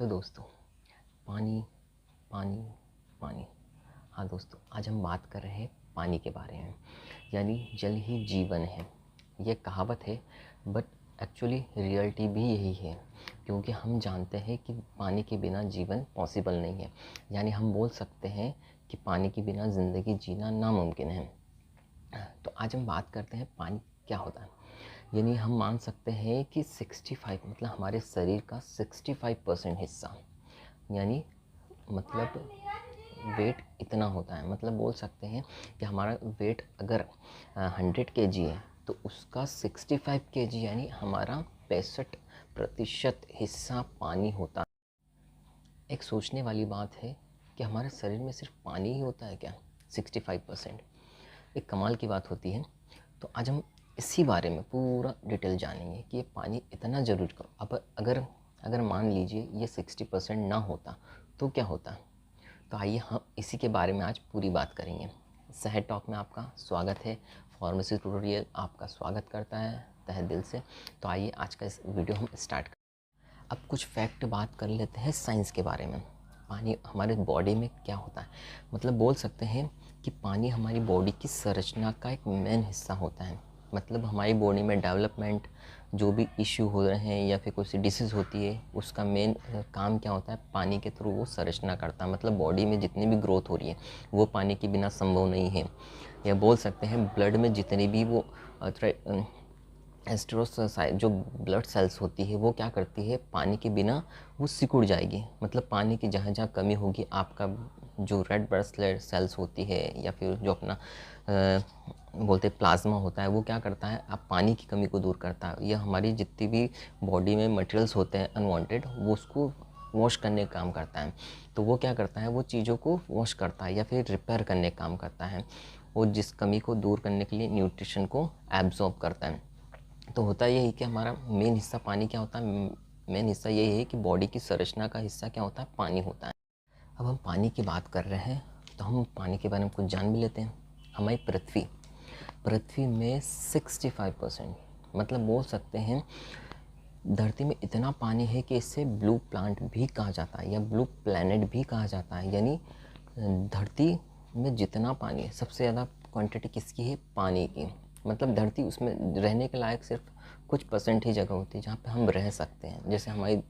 तो दोस्तों, पानी पानी पानी। हाँ दोस्तों, आज हम बात कर रहे हैं पानी के बारे में। यानी जल ही जीवन है, ये कहावत है, बट एक्चुअली रियलिटी भी यही है। क्योंकि हम जानते हैं कि पानी के बिना जीवन पॉसिबल नहीं है। यानी हम बोल सकते हैं कि पानी के बिना ज़िंदगी जीना नामुमकिन है। तो आज हम बात करते हैं पानी क्या होता है। यानी हम मान सकते हैं कि 65 मतलब हमारे शरीर का 65% हिस्सा, यानी मतलब वेट इतना होता है। मतलब बोल सकते हैं कि हमारा वेट अगर 100 kg है तो उसका 65 kg यानी हमारा 65% हिस्सा पानी होता है। एक सोचने वाली बात है कि हमारे शरीर में सिर्फ पानी ही होता है क्या? 65%, एक कमाल की बात होती है। तो आज हम इसी बारे में पूरा डिटेल जानेंगे कि ये पानी इतना ज़रूरी क्यों। अब अगर मान लीजिए ये 60% ना होता तो क्या होता। तो आइए हम इसी के बारे में आज पूरी बात करेंगे। सेहत टॉक में आपका स्वागत है। फार्मेसी ट्यूटोरियल आपका स्वागत करता है तहे दिल से। तो आइए आज का इस वीडियो हम स्टार्ट करें। अब कुछ फैक्ट बात कर लेते हैं साइंस के बारे में। पानी हमारे बॉडी में क्या होता है, मतलब बोल सकते हैं कि पानी हमारी बॉडी की संरचना का एक मेन हिस्सा होता है। मतलब हमारी बॉडी में डेवलपमेंट, जो भी इश्यू हो रहे हैं या फिर कोई सी डिसीज़ होती है, उसका मेन काम क्या होता है, पानी के थ्रू वो संरचना करता है। मतलब बॉडी में जितनी भी ग्रोथ हो रही है वो पानी के बिना संभव नहीं है। या बोल सकते हैं ब्लड में जितनी भी वो एस्ट्रोसाइट जो ब्लड सेल्स होती है वो क्या करती है, पानी के बिना वो सिकुड़ जाएगी। मतलब पानी की जहाँ जहाँ कमी होगी, आपका जो रेड ब्लड सेल्स होती है या फिर जो अपना बोलते प्लाज्मा होता है, वो क्या करता है, आप पानी की कमी को दूर करता है। यह हमारी जितनी भी बॉडी में मटेरियल्स होते हैं अनवांटेड, वो उसको वॉश करने का काम करता है। तो वो क्या करता है, वो चीज़ों को वॉश करता है या फिर रिपेयर करने का काम करता है। वो जिस कमी को दूर करने के लिए न्यूट्रिशन को एब्जॉर्ब करता है। तो होता यही कि हमारा मेन हिस्सा पानी क्या होता है, मेन हिस्सा यही है कि बॉडी की संरचना का हिस्सा क्या होता है, पानी होता है। अब हम पानी की बात कर रहे हैं तो हम पानी के बारे में कुछ जान भी लेते हैं। हमारी पृथ्वी में 65%, मतलब बोल सकते हैं धरती में इतना पानी है कि इसे ब्लू प्लांट भी कहा जाता है या ब्लू प्लैनेट भी कहा जाता है। यानी धरती में जितना पानी है, सबसे ज़्यादा क्वांटिटी किसकी है, पानी की। मतलब धरती, उसमें रहने के लायक सिर्फ कुछ % ही जगह होती है जहाँ पे हम रह सकते हैं। जैसे हमारी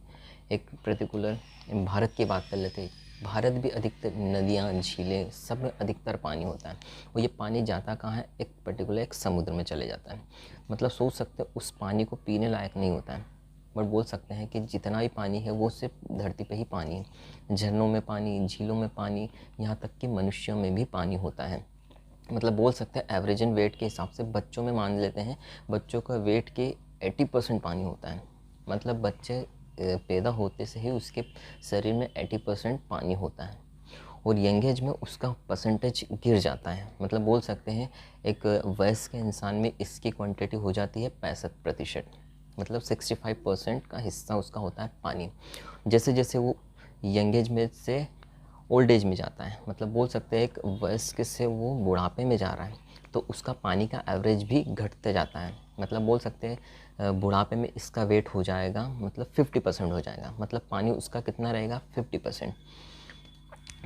एक पर्टिकुलर भारत की बात कर लेते हैं, भारत भी अधिकतर नदियाँ, झीलें, सब में अधिकतर पानी होता है। और ये पानी जाता कहाँ है, एक पर्टिकुलर एक समुद्र में चले जाता है। मतलब सोच सकते हैं उस पानी को पीने लायक नहीं होता है, बट बोल सकते हैं कि जितना भी पानी है वो सिर्फ धरती पे ही पानी है। झरनों में पानी, झीलों में पानी, यहाँ तक कि मनुष्यों में भी पानी होता है। मतलब बोल सकते हैं एवरेजन वेट के हिसाब से बच्चों में मान लेते हैं, बच्चों का वेट के 80% पानी होता है। मतलब बच्चे पैदा होते से ही उसके शरीर में 80% पानी होता है और यंग एज में उसका परसेंटेज गिर जाता है। मतलब बोल सकते हैं एक वयस्क इंसान में इसकी क्वांटिटी हो जाती है 65%। मतलब 65% का हिस्सा उसका होता है पानी। जैसे जैसे वो यंग एज में से ओल्ड एज में जाता है, मतलब बोल सकते हैं एक वयस्क से वो बुढ़ापे में जा रहा है, तो उसका पानी का एवरेज भी घटते जाता है। मतलब बोल सकते हैं बुढ़ापे में इसका वेट हो जाएगा, मतलब 50% हो जाएगा। मतलब पानी उसका कितना रहेगा, 50%।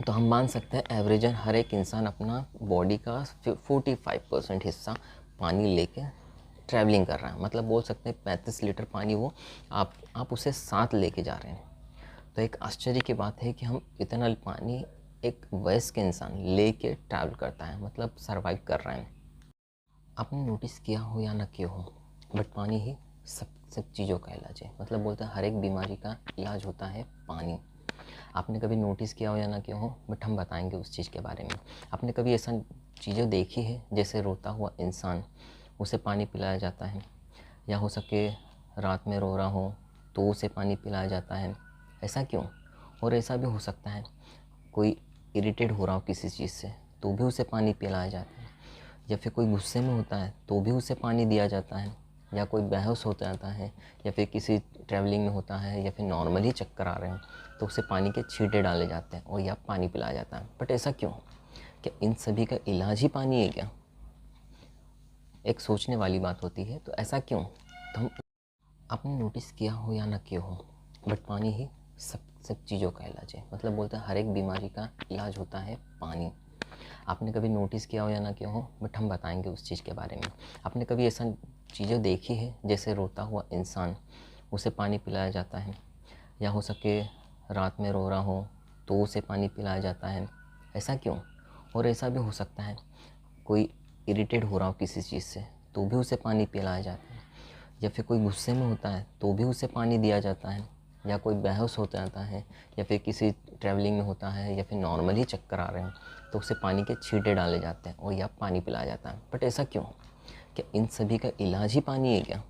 तो हम मान सकते हैं एवरेजन हर एक इंसान अपना बॉडी का 45% हिस्सा पानी लेके ट्रैवलिंग कर रहा है। मतलब बोल सकते हैं 35 लीटर पानी वो आप उसे साथ लेके जा रहे हैं। तो एक आश्चर्य की बात है कि हम इतना पानी एक वयस्क इंसान लेके ट्रैवल करता है, मतलब सरवाइव कर रहा है। आपने नोटिस किया हो या ना किया हो, बट पानी ही सब चीज़ों का इलाज है। मतलब बोलते हैं हर एक बीमारी का इलाज होता है पानी। आपने कभी नोटिस किया हो या ना किया हो, बट हम बताएंगे उस चीज़ के बारे में। आपने कभी ऐसा चीज़ें देखी है, जैसे रोता हुआ इंसान, उसे पानी पिलाया जाता है, या हो सके रात में रो रहा हो तो उसे पानी पिलाया जाता है। ऐसा क्यों? और ऐसा भी हो सकता है कोई इरिटेट हो रहा हो किसी चीज़ से तो भी उसे पानी पिलाया जाता है, या फिर कोई गुस्से में होता है तो भी उसे पानी दिया जाता है, या कोई बेहोश हो जाता है, या फिर किसी ट्रैवलिंग में होता है, या फिर नॉर्मली चक्कर आ रहे हैं तो उसे पानी के छींटे डाले जाते हैं और या पानी पिलाया जाता है। बट ऐसा क्यों? क्या इन सभी का इलाज ही पानी है क्या? एक सोचने वाली बात होती है। तो ऐसा क्यों? तो हम आपने नोटिस किया हो या ना किया हो, बट पानी ही सब चीज़ों का इलाज है। मतलब बोलते हैं हर एक बीमारी का इलाज होता है पानी। आपने कभी नोटिस किया हो या ना किया हो, बट हम बताएंगे उस चीज़ के बारे में। आपने कभी ऐसा चीज़ें देखी है जैसे रोता हुआ इंसान, उसे पानी पिलाया जाता है, या हो सके रात में रो रहा हो तो उसे पानी पिलाया जाता है। ऐसा क्यों? और ऐसा भी हो सकता है कोई इरिटेट हो रहा हो किसी चीज़ से तो भी उसे पानी पिलाया जाता है, या फिर कोई गुस्से में होता है तो भी उसे पानी दिया जाता है, या कोई बेहोश हो जाता है, या फिर किसी ट्रैवलिंग में होता है, या फिर नॉर्मली चक्कर आ रहे हैं तो उसे पानी के छींटे डाले जाते हैं और या पानी पिलाया जाता है। बट ऐसा क्यों? क्या इन सभी का इलाज ही पानी है क्या?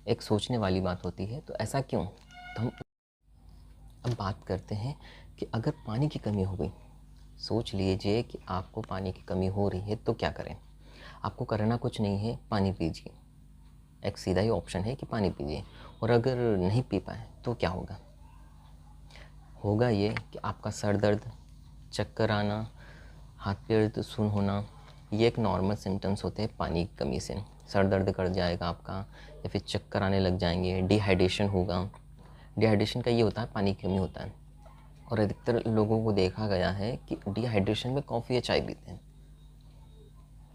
एक सोचने वाली बात होती है। तो ऐसा क्यों? तो हम अब बात करते हैं कि अगर पानी की कमी हो गई, सोच लीजिए कि आपको पानी की कमी हो रही है तो क्या करें। आपको करना कुछ नहीं है, पानी पीजिए। एक सीधा ही ऑप्शन है कि पानी पीजिए। और अगर नहीं पी पाए तो क्या होगा? होगा ये कि आपका सर दर्द, चक्कर आना, हाथ पैर सुन्न होना, ये एक नॉर्मल सिम्टम्स होते हैं पानी की कमी से। सर दर्द कर जाएगा आपका, या फिर चक्कर आने लग जाएंगे, डिहाइड्रेशन होगा। डिहाइड्रेशन का ये होता है पानी की कमी होता है। और अधिकतर लोगों को देखा गया है कि डिहाइड्रेशन में कॉफ़ी या चाय पीते हैं।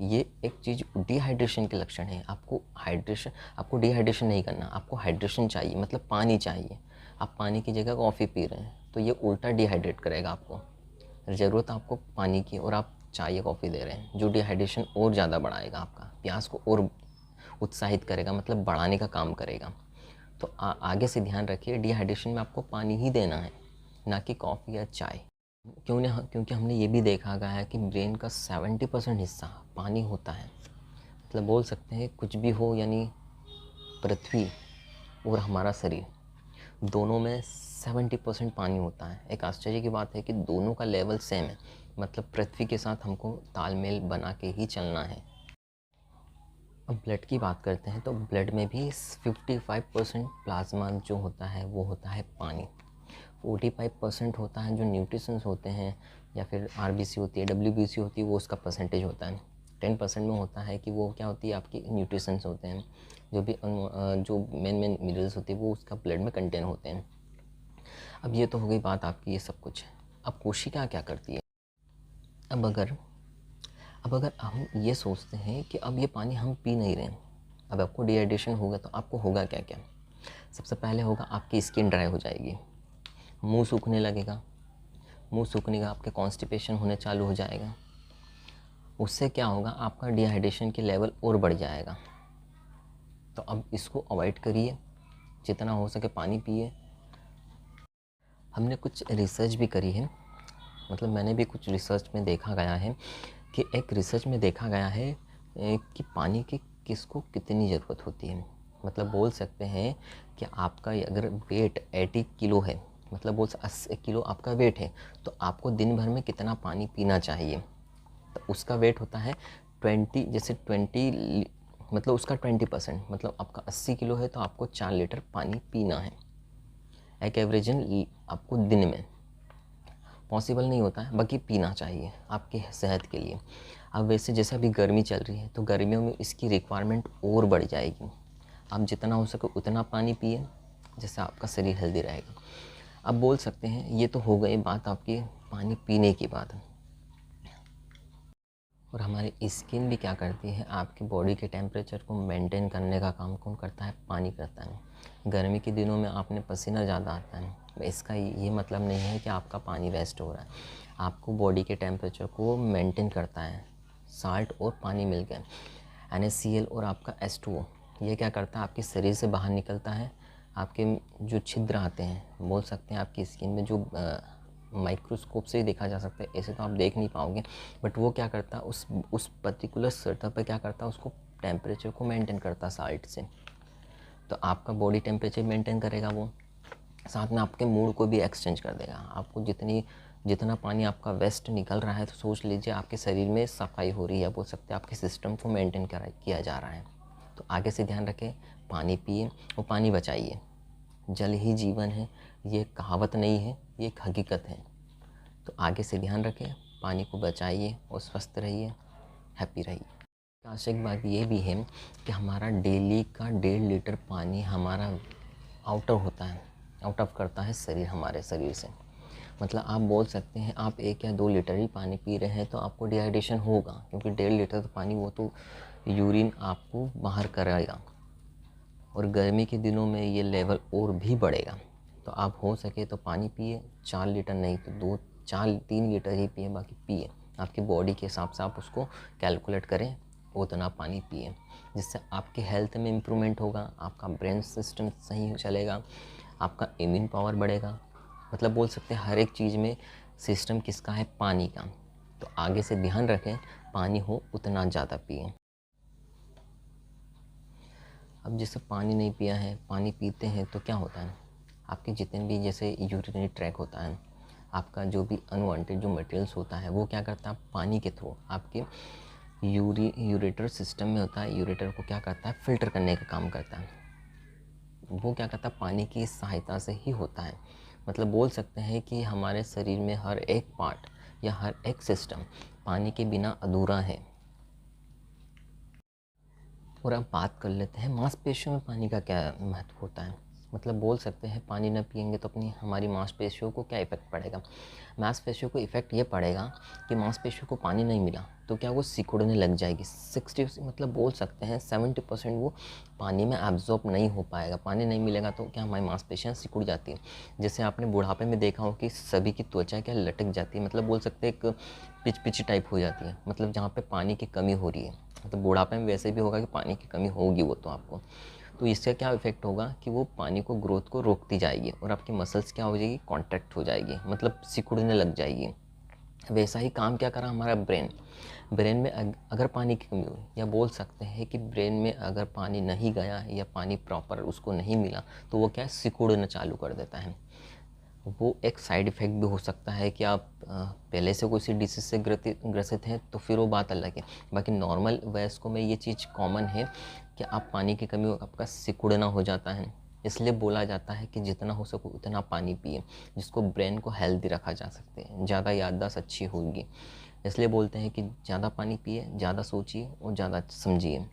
ये एक चीज़ डिहाइड्रेशन के लक्षण है। आपको डिहाइड्रेशन नहीं करना, आपको हाइड्रेशन चाहिए, मतलब पानी चाहिए। आप पानी की जगह कॉफ़ी पी रहे हैं तो ये उल्टा डिहाइड्रेट करेगा आपको। ज़रूरत आपको पानी की और आप चाय या कॉफ़ी दे रहे हैं, जो डिहाइड्रेशन और ज़्यादा बढ़ाएगा, आपका प्यास को और उत्साहित करेगा, मतलब बढ़ाने का काम करेगा। तो आगे से ध्यान रखिए, डिहाइड्रेशन में आपको पानी ही देना है, ना कि कॉफ़ी या चाय। क्योंकि हमने ये भी देखा गया है कि ब्रेन का 70% हिस्सा पानी होता है। मतलब बोल सकते हैं कुछ भी हो, यानी पृथ्वी और हमारा शरीर दोनों में 70% पानी होता है। एक आश्चर्य की बात है कि दोनों का लेवल सेम है। मतलब पृथ्वी के साथ हमको तालमेल बना के ही चलना है। अब ब्लड की बात करते हैं तो ब्लड में भी 55% प्लाज्मा जो होता है वो होता है पानी। 45% होता है जो न्यूट्रिशंस होते हैं, या फिर आरबीसी होती है, डब्ल्यूबीसी होती है, वो उसका परसेंटेज होता है। 10% में होता है कि वो क्या होती है, आपकी न्यूट्रिशंस होते हैं, जो मेन मिनरल्स होती है वो उसका ब्लड में कंटेन होते हैं। अब ये तो हो गई बात आपकी, ये सब कुछ। अब कोशिका क्या करती है? अब अगर हम ये सोचते हैं कि अब ये पानी हम पी नहीं रहे हैं, अब आपको डिहाइड्रेशन होगा तो आपको होगा क्या क्या? सबसे पहले होगा आपकी स्किन ड्राई हो जाएगी, मुंह सूखने लगेगा, मुंह सूखने का आपके कॉन्स्टिपेशन होने चालू हो जाएगा। उससे क्या होगा, आपका डिहाइड्रेशन के लेवल और बढ़ जाएगा। तो अब इसको अवॉइड करिए, जितना हो सके पानी पिए। हमने कुछ रिसर्च भी करी है, मतलब मैंने भी कुछ रिसर्च में देखा गया है कि एक रिसर्च में देखा गया है कि पानी की किसको कितनी ज़रूरत होती है। मतलब बोल सकते हैं कि आपका अगर वेट 80 किलो है, मतलब बोल 80 किलो आपका वेट है, तो आपको दिन भर में कितना पानी पीना चाहिए। तो उसका वेट होता है 20, जैसे 20, मतलब उसका 20%, मतलब आपका 80 किलो है तो आपको 4 लीटर पानी पीना है एक एवरेजन आपको दिन में। पॉसिबल नहीं होता है, बाकी पीना चाहिए आपकी सेहत के लिए। अब वैसे जैसे अभी गर्मी चल रही है तो गर्मियों में इसकी रिक्वायरमेंट और बढ़ जाएगी। आप जितना हो सके उतना पानी पिए, जिससे आपका शरीर हेल्दी रहेगा। अब बोल सकते हैं ये तो हो गई बात आपकी पानी पीने की बात। और हमारी स्किन भी क्या करती है, आपकी बॉडी के टेम्परेचर को मेंटेन करने का काम कौन करता है? पानी करता है। गर्मी के दिनों में आपने पसीना ज़्यादा आता है, इसका ये मतलब नहीं है कि आपका पानी वेस्ट हो रहा है। आपको बॉडी के टेम्परेचर को मेंटेन करता है साल्ट और पानी मिलकर। NaCl और आपका H2O ये क्या करता है, आपके शरीर से बाहर निकलता है। आपके जो छिद्र आते हैं, बोल सकते हैं आपकी स्किन में, जो माइक्रोस्कोप से ही देखा जा सकता है, ऐसे तो आप देख नहीं पाओगे, बट वो क्या करता है, उस पर्टिकुलर सतह पर क्या करता है, उसको टेम्परेचर को मेंटेन करता है साल्ट से। तो आपका बॉडी टेम्परेचर मेंटेन करेगा वो, साथ में आपके मूड को भी एक्सचेंज कर देगा। आपको जितना पानी आपका वेस्ट निकल रहा है, तो सोच लीजिए आपके शरीर में सफाई हो रही है, बोल सकते हैं आपके सिस्टम को मेंटेन किया जा रहा है। तो आगे से ध्यान रखें, पानी पिए और पानी बचाइए। जल ही जीवन है, ये कहावत नहीं है, ये एक हकीकत है। तो आगे से ध्यान रखें, पानी को बचाइए और स्वस्थ रहिए, हैप्पी रहिए। आवश्यक बात ये भी है कि हमारा डेली का 1.5 लीटर पानी हमारा आउटर होता है, आउट ऑफ करता है शरीर हमारे शरीर से। मतलब आप बोल सकते हैं आप 1 या 2 लीटर ही पानी पी रहे हैं तो आपको डिहाइड्रेशन होगा, क्योंकि 1.5 लीटर तो पानी वो तो यूरिन आपको बाहर कराएगा, और गर्मी के दिनों में ये लेवल और भी बढ़ेगा। तो आप हो सके तो पानी पिए, 4 लीटर नहीं तो 3 लीटर ही पिए, बाकी पिए। आपकी बॉडी के हिसाब से आप उसको कैलकुलेट करें, उतना पानी पिए, जिससे आपके हेल्थ में इम्प्रूवमेंट होगा, आपका ब्रेन सिस्टम सही चलेगा, आपका इम्यून पावर बढ़ेगा। मतलब बोल सकते हैं हर एक चीज़ में सिस्टम किसका है, पानी का। तो आगे से ध्यान रखें, पानी हो उतना ज़्यादा पिए। अब जैसे पानी नहीं पिया है, पानी पीते हैं तो क्या होता है, आपके जितने भी जैसे यूरिनरी ट्रैक होता है, आपका जो भी अनवांटेड जो मटेरियल्स होता है वो क्या करता है, पानी के थ्रू आपके यूरेटर सिस्टम में होता है। यूरेटर को क्या करता है, फ़िल्टर करने का काम करता है। वो क्या करता है, पानी की सहायता से ही होता है। मतलब बोल सकते हैं कि हमारे शरीर में हर एक पार्ट या हर एक सिस्टम पानी के बिना अधूरा है। और अब बात कर लेते हैं मांसपेशियों में पानी का क्या महत्व होता है। मतलब बोल सकते हैं पानी न पिएंगे तो हमारी मांसपेशियों को क्या इफ़ेक्ट पड़ेगा। मांसपेशियों को इफ़ेक्ट ये पड़ेगा कि मांसपेशियों को पानी नहीं मिला तो क्या वो सिकुड़ने लग जाएगी। 60 मतलब बोल सकते हैं 70% वो पानी में एब्जॉर्ब नहीं हो पाएगा। पानी नहीं मिलेगा तो क्या हमारी मांसपेशियाँ सिकुड़ जाती हैं। जैसे आपने बुढ़ापे में देखा हो कि सभी की त्वचा क्या लटक जाती है, मतलब बोल सकते हैं एक पिच पिच टाइप हो जाती है, मतलब जहाँ पे पानी की कमी हो रही है। मतलब बुढ़ापे में वैसे भी होगा कि पानी की कमी होगी वो तो आपको। तो इससे क्या इफ़ेक्ट होगा कि वो पानी को ग्रोथ को रोकती जाएगी और आपकी मसल्स क्या हो जाएगी, कॉन्ट्रैक्ट हो जाएगी, मतलब सिकुड़ने लग जाएगी। वैसा ही काम क्या करा हमारा ब्रेन में अगर पानी की कमी हुई, या बोल सकते हैं कि ब्रेन में अगर पानी नहीं गया या पानी प्रॉपर उसको नहीं मिला तो वो क्या है, सिकुड़ना चालू कर देता है। वो एक साइड इफ़ेक्ट भी हो सकता है कि आप पहले से किसी डिसीज़ से ग्रसित हैं तो फिर वो बात अलग है। बाकी नॉर्मल वयस्कों में ये चीज़ कॉमन है कि आप पानी की कमी आपका सिकुड़ना हो जाता है। इसलिए बोला जाता है कि जितना हो सके उतना पानी पिए, जिसको ब्रेन को हेल्दी रखा जा सकते हैं, ज़्यादा याददाश्त अच्छी होगी। इसलिए बोलते हैं कि ज़्यादा पानी पिए, ज़्यादा सोचिए और ज़्यादा समझिए।